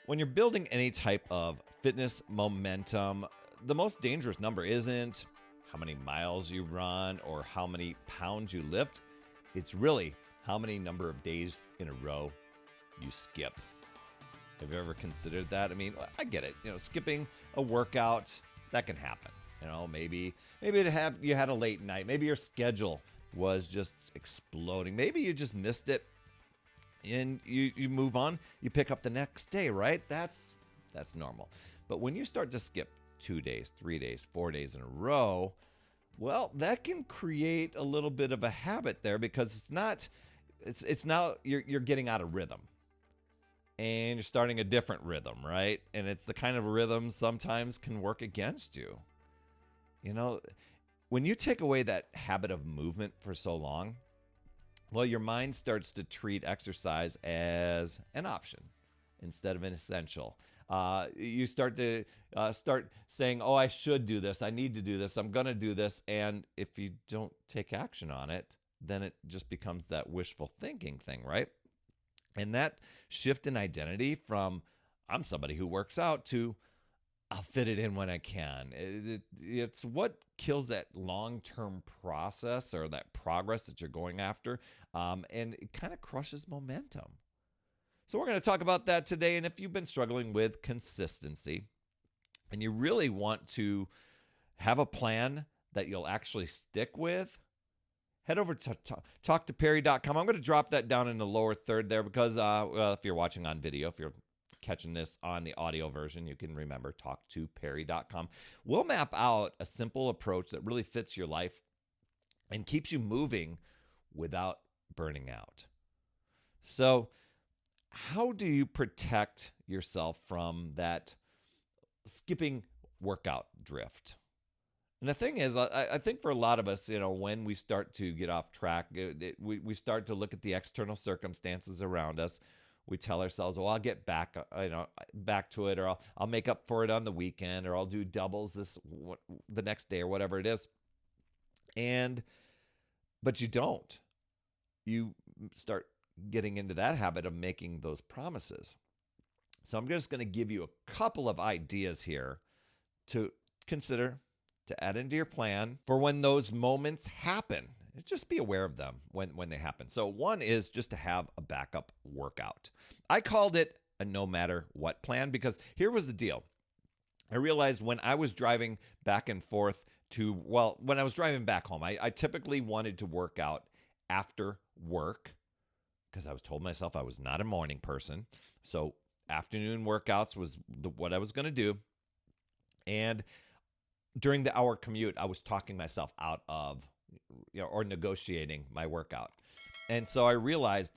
When you're building any type of fitness momentum, the most dangerous number isn't how many miles you run or how many pounds you lift. It's really how many number of days in a row you skip. Have you ever considered that? I mean, I get it. Skipping a workout, that can happen. Maybe you had a late night. Maybe your schedule was just exploding. Maybe you just missed it and you move on. You pick up the next day, right? That's normal. But when you start to skip 2 days, 3 days, 4 days in a row, well, that can create a little bit of a habit there because it's now you're getting out of rhythm. And you're starting a different rhythm, right? And it's the kind of rhythm sometimes can work against you. When you take away that habit of movement for so long, well, your mind starts to treat exercise as an option instead of an essential. You start saying, oh, I should do this. I need to do this. I'm going to do this. And if you don't take action on it, then it just becomes that wishful thinking thing, right? And that shift in identity from I'm somebody who works out to I'll fit it in when I can. It's what kills that long-term process or that progress that you're going after. And it kind of crushes momentum. So we're going to talk about that today. And if you've been struggling with consistency and you really want to have a plan that you'll actually stick with, head over to talktoperry.com. I'm going to drop that down in the lower third there because if you're watching on video, if you're catching this on the audio version, you can remember talktoperry.com. We'll map out a simple approach that really fits your life and keeps you moving without burning out. So how do you protect yourself from that skipping workout drift? And the thing is, I think for a lot of us, when we start to get off track, we start to look at the external circumstances around us. We tell ourselves, well, I'll get back to it, or I'll make up for it on the weekend, or I'll do doubles the next day, or whatever it is. But you don't. You start getting into that habit of making those promises. So I'm just going to give you a couple of ideas here to consider, to add into your plan for when those moments happen. Just be aware of them when they happen. So one is just to have a backup workout. I called it a no matter what plan because here was the deal. I realized when I was driving back and forth when I was driving back home, I typically wanted to work out after work because I was told myself I was not a morning person. So afternoon workouts was what I was going to do. And during the hour commute, I was talking myself out of or negotiating my workout. And so I realized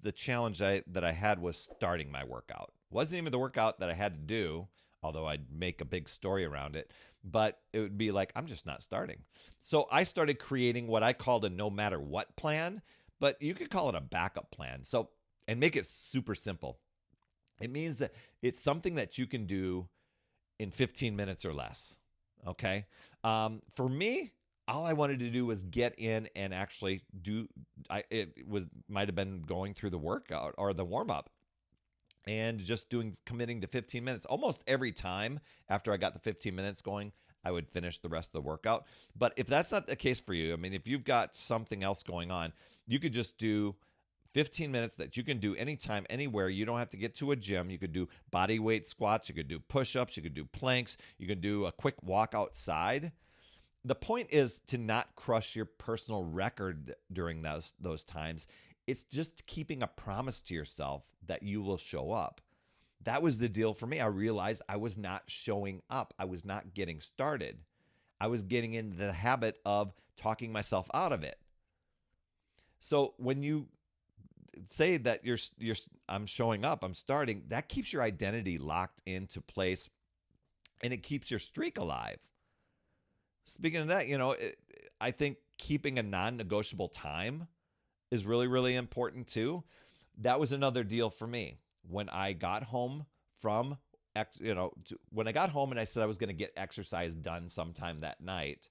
the challenge that I had was starting my workout. It wasn't even the workout that I had to do, although I'd make a big story around it, but it would be like, I'm just not starting. So I started creating what I called a no matter what plan, but you could call it a backup plan. So, and make it super simple. It means that it's something that you can do in 15 minutes or less. Okay. For me, all I wanted to do was get in and actually might have been going through the workout or the warm up and just committing to 15 minutes. Almost every time after I got the 15 minutes going, I would finish the rest of the workout. But if that's not the case for you, I mean, if you've got something else going on, you could just do 15 minutes that you can do anytime, anywhere. You don't have to get to a gym. You could do body weight squats. You could do push-ups. You could do planks. You could do a quick walk outside. The point is to not crush your personal record during those times. It's just keeping a promise to yourself that you will show up. That was the deal for me. I realized I was not showing up. I was not getting started. I was getting into the habit of talking myself out of it. So when you say that I'm showing up, I'm starting, that keeps your identity locked into place and it keeps your streak alive. Speaking of that, I think keeping a non-negotiable time is really, really important too. That was another deal for me. When I got home when I got home and I said I was going to get exercise done sometime that night,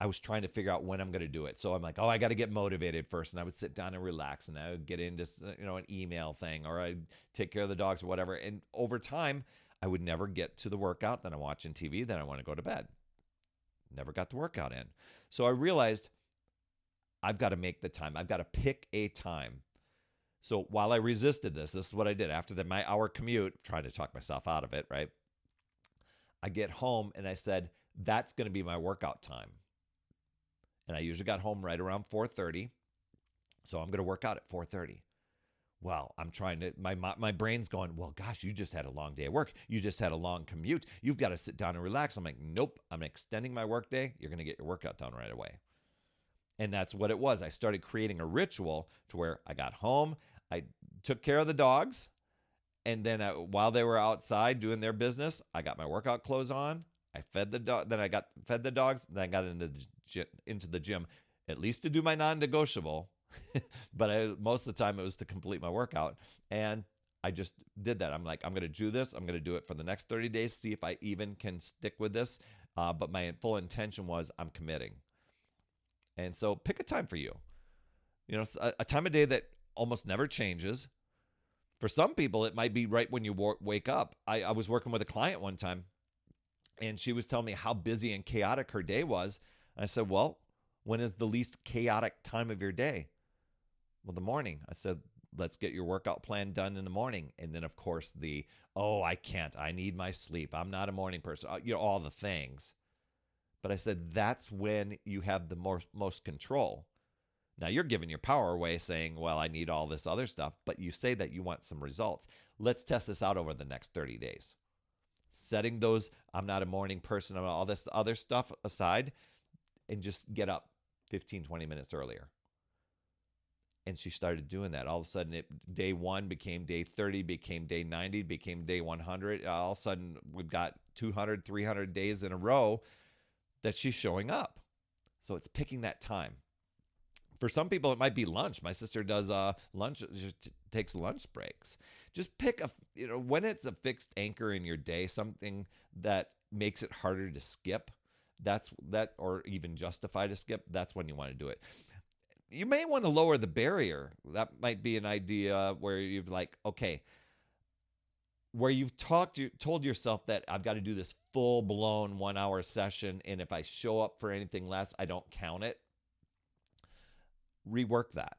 I was trying to figure out when I'm going to do it. So I'm like, oh, I got to get motivated first. And I would sit down and relax, and I would get into, an email thing, or I'd take care of the dogs or whatever. And over time, I would never get to the workout. Then I'm watching TV. Then I want to go to bed. Never got the workout in. So I realized I've got to make the time. I've got to pick a time. So while I resisted this is what I did after my hour commute, trying to talk myself out of it, right? I get home and I said, that's going to be my workout time. And I usually got home right around 4:30. So I'm going to work out at 4:30. Well, I'm trying to, my brain's going, well, gosh, you just had a long day at work. You just had a long commute. You've got to sit down and relax. I'm like, nope, I'm extending my work day. You're going to get your workout done right away. And that's what it was. I started creating a ritual to where I got home, I took care of the dogs, and then while they were outside doing their business, I got my workout clothes on. I fed the dog. Then I fed the dogs. Then I got into the gym, at least to do my non-negotiable. But most of the time it was to complete my workout, and I just did that. I'm like, I'm going to do this. I'm going to do it for the next 30 days. See if I even can stick with this. But my full intention was I'm committing. And so pick a time for you. A time of day that almost never changes. For some people, it might be right when you wake up. I was working with a client one time, and she was telling me how busy and chaotic her day was. And I said, well, when is the least chaotic time of your day? Well, the morning. I said, let's get your workout plan done in the morning. And then, of course, I can't. I need my sleep. I'm not a morning person. All the things. But I said, that's when you have the most control. Now, you're giving your power away saying, well, I need all this other stuff. But you say that you want some results. Let's test this out over the next 30 days. Setting those, I'm not a morning person, and all this other stuff aside, and just get up 15, 20 minutes earlier. And she started doing that. All of a sudden, day 1 became day 30, became day 90, became day 100. All of a sudden, we've got 200, 300 days in a row that she's showing up. So it's picking that time. For some people, it might be lunch. My sister does lunch, just takes lunch breaks. Just pick when it's a fixed anchor in your day, something that makes it harder to skip. Or even justify to skip. That's when you want to do it. You may want to lower the barrier. That might be an idea where you've where you've told yourself that I've got to do this full-blown 1-hour session, and if I show up for anything less, I don't count it. Rework that.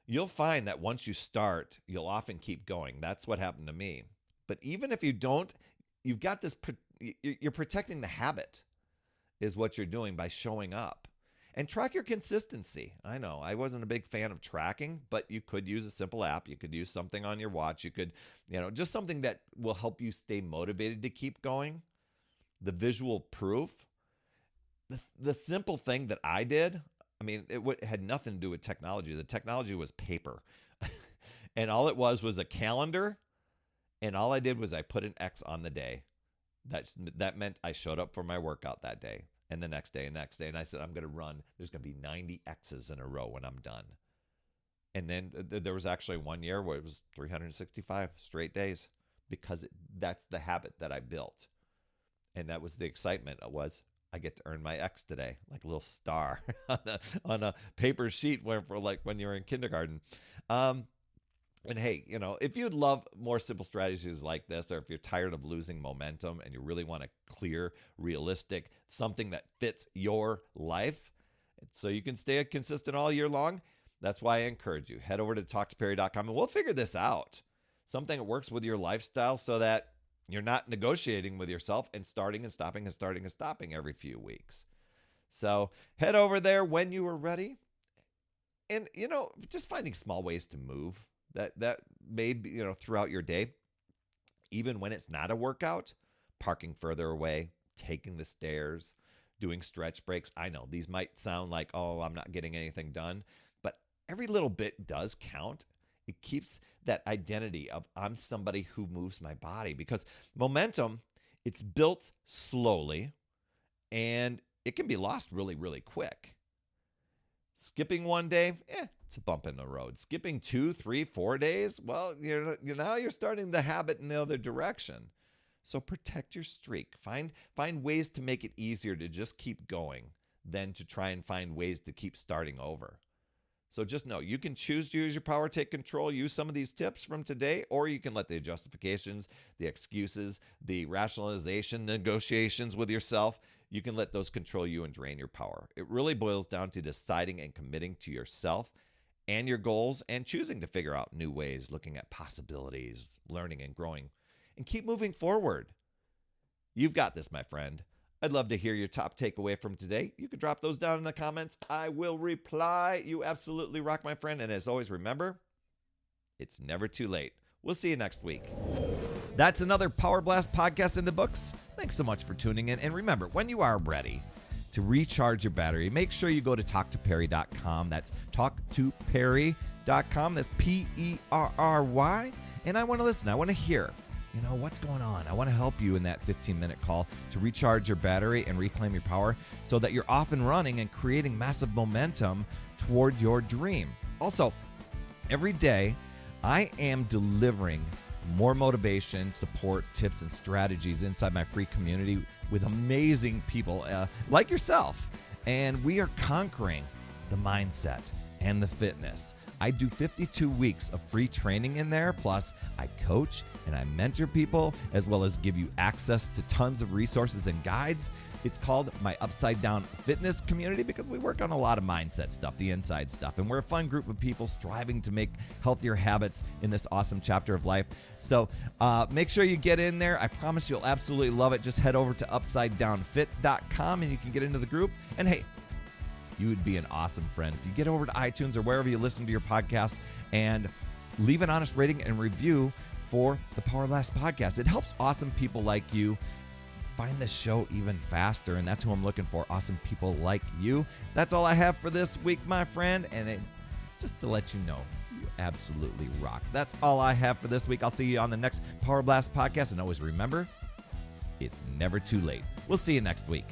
You'll find that once you start, you'll often keep going. That's what happened to me. But even if you don't, you've got this, you're protecting the habit is what you're doing by showing up. And track your consistency. I know I wasn't a big fan of tracking, but you could use a simple app. You could use something on your watch. You could, just something that will help you stay motivated to keep going. The visual proof. The simple thing that I did, it had nothing to do with technology. The technology was paper. And all it was a calendar. And all I did was I put an X on the day. That meant I showed up for my workout that day. And the next day. And I said, I'm going to run. There's going to be 90 X's in a row when I'm done. And then there was actually one year where it was 365 straight days because that's the habit that I built. And that was the excitement. I get to earn my X today, like a little star on a paper sheet when you're in kindergarten. And hey, if you'd love more simple strategies like this, or if you're tired of losing momentum and you really want a clear, realistic, something that fits your life so you can stay consistent all year long, that's why I encourage you. Head over to talktoperry.com and we'll figure this out. Something that works with your lifestyle so that you're not negotiating with yourself and starting and stopping and starting and stopping every few weeks. So head over there when you are ready. And, just finding small ways to move. That may be, throughout your day, even when it's not a workout, parking further away, taking the stairs, doing stretch breaks. I know these might sound like, oh, I'm not getting anything done, but every little bit does count. It keeps that identity of I'm somebody who moves my body, because momentum, it's built slowly and it can be lost really, really quick. Skipping one day, it's a bump in the road. Skipping 2, 3, 4 days, well, now you're starting the habit in the other direction. So protect your streak. Find ways to make it easier to just keep going. than to try and find ways to keep starting over. So just know you can choose to use your power, take control, use some of these tips from today, or you can let the justifications, the excuses, the rationalization, negotiations with yourself, you can let those control you and drain your power. It really boils down to deciding and committing to yourself and your goals and choosing to figure out new ways, looking at possibilities, learning and growing, and keep moving forward. You've got this, my friend. I'd love to hear your top takeaway from today. You can drop those down in the comments. I will reply. You absolutely rock, my friend. And as always, remember, it's never too late. We'll see you next week. That's another Power Blast podcast in the books. Thanks so much for tuning in. And remember, when you are ready to recharge your battery, make sure you go to talktoperry.com. That's talktoperry.com. That's Perry. And I want to listen. I want to hear. What's going on? I want to help you in that 15-minute call to recharge your battery and reclaim your power so that you're off and running and creating massive momentum toward your dream. Also, every day, I am delivering more motivation, support, tips, and strategies inside my free community with amazing people like yourself. And we are conquering the mindset and the fitness. I do 52 weeks of free training in there. Plus, I coach and I mentor people, as well as give you access to tons of resources and guides. It's called my Upside Down Fitness Community because we work on a lot of mindset stuff, the inside stuff. And we're a fun group of people striving to make healthier habits in this awesome chapter of life. So make sure you get in there. I promise you'll absolutely love it. Just head over to upsidedownfit.com and you can get into the group. And hey, you would be an awesome friend if you get over to iTunes or wherever you listen to your podcast and leave an honest rating and review for the Power Blast podcast. It helps awesome people like you find the show even faster, and that's who I'm looking for, awesome people like you. That's all I have for this week, my friend, and just to let you know, you absolutely rock. That's all I have for this week. I'll see you on the next Power Blast podcast, and always remember, it's never too late. We'll see you next week.